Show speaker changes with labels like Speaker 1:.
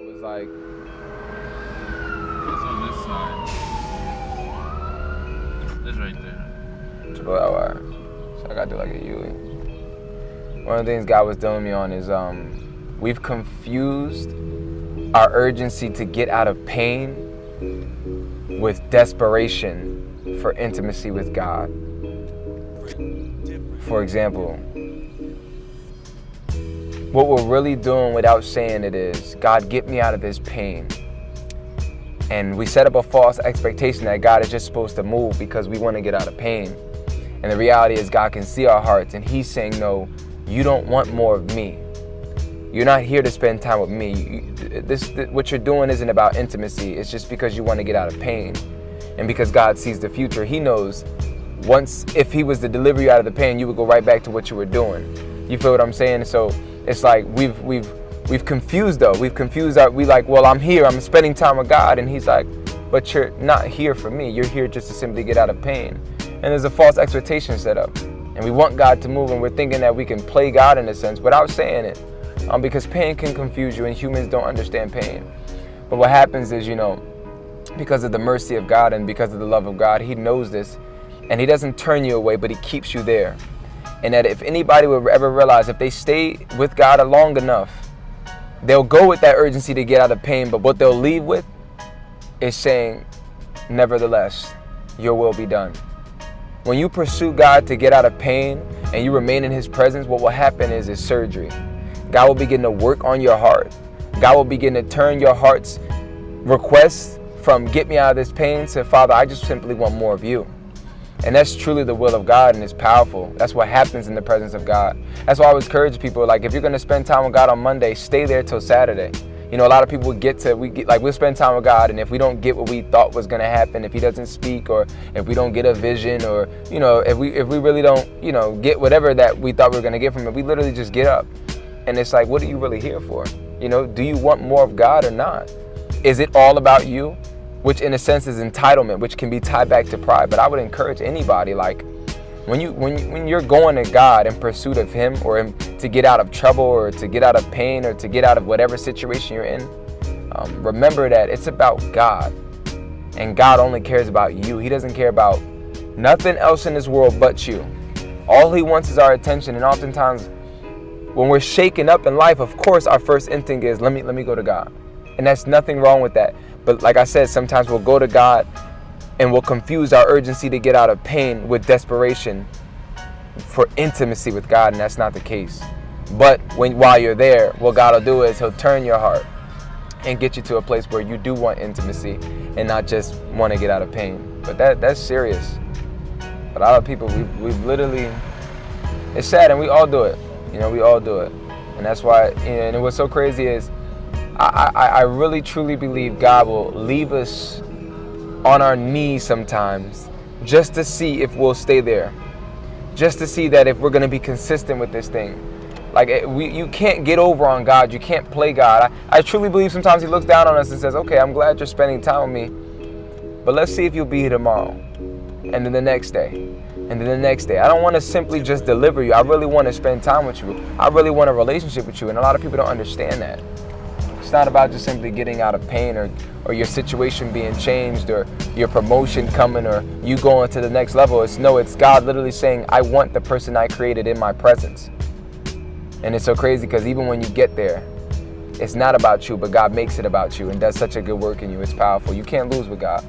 Speaker 1: was like,
Speaker 2: It's on this side. It's right there.
Speaker 1: well, alright. So I gotta do like a U. One of the things God was dealing me on is we've confused our urgency to get out of pain with desperation for intimacy with God. For example, what we're really doing without saying it is, God, get me out of this pain. And we set up a false expectation that God is just supposed to move because we want to get out of pain. And the reality is God can see our hearts, and he's saying, no, you don't want more of me. You're not here to spend time with me. What you're doing isn't about intimacy. It's just because you want to get out of pain. And because God sees the future, he knows if he was to deliver you out of the pain, you would go right back to what you were doing. You feel what I'm saying? So it's like we've confused though. Well, I'm here, I'm spending time with God. And he's like, but you're not here for me. You're here just to simply get out of pain. And there's a false expectation set up. And we want God to move, and we're thinking that we can play God in a sense without saying it. Because pain can confuse you, and humans don't understand pain. But what happens is, because of the mercy of God and because of the love of God, he knows this. And he doesn't turn you away, but he keeps you there. And that if anybody would ever realize, if they stay with God long enough, they'll go with that urgency to get out of pain. But what they'll leave with is saying, nevertheless, your will be done. When you pursue God to get out of pain and you remain in his presence, what will happen is surgery. God will begin to work on your heart. God will begin to turn your heart's requests from get me out of this pain to, Father, I just simply want more of you. And that's truly the will of God, and it's powerful. That's what happens in the presence of God. That's why I always encourage people, like, if you're going to spend time with God on Monday, stay there till Saturday. A lot of people we'll spend time with God, and if we don't get what we thought was going to happen, if he doesn't speak, or if we don't get a vision, or, if we really don't, get whatever that we thought we were going to get from it, we literally just get up. And it's like, what are you really here for? Do you want more of God or not? Is it all about you? Which in a sense is entitlement, which can be tied back to pride. But I would encourage anybody, like, when you're going to God in pursuit of him, or to get out of trouble, or to get out of pain, or to get out of whatever situation you're in, remember that it's about God. And God only cares about you. He doesn't care about nothing else in this world but you. All he wants is our attention. And oftentimes when we're shaken up in life, of course, our first instinct is, let me go to God. And that's nothing wrong with that. But like I said, sometimes we'll go to God and we'll confuse our urgency to get out of pain with desperation for intimacy with God, and that's not the case. But while you're there, what God will do is he'll turn your heart and get you to a place where you do want intimacy and not just want to get out of pain. But that's serious. But a lot of people, we've literally, it's sad, and we all do it. We all do it. And that's why, and what's so crazy is, I really truly believe God will leave us on our knees sometimes just to see if we'll stay there. Just to see that if we're going to be consistent with this thing. Like, you can't get over on God. You can't play God. I truly believe sometimes he looks down on us and says, okay, I'm glad you're spending time with me, but let's see if you'll be here tomorrow. And then the next day. And then the next day. I don't want to simply just deliver you. I really want to spend time with you. I really want a relationship with you. And a lot of people don't understand that. It's not about just simply getting out of pain, or your situation being changed, or your promotion coming, or you going to the next level. It's God literally saying, I want the person I created in my presence. And it's so crazy because even when you get there, it's not about you, but God makes it about you and does such a good work in you. It's powerful. You can't lose with God.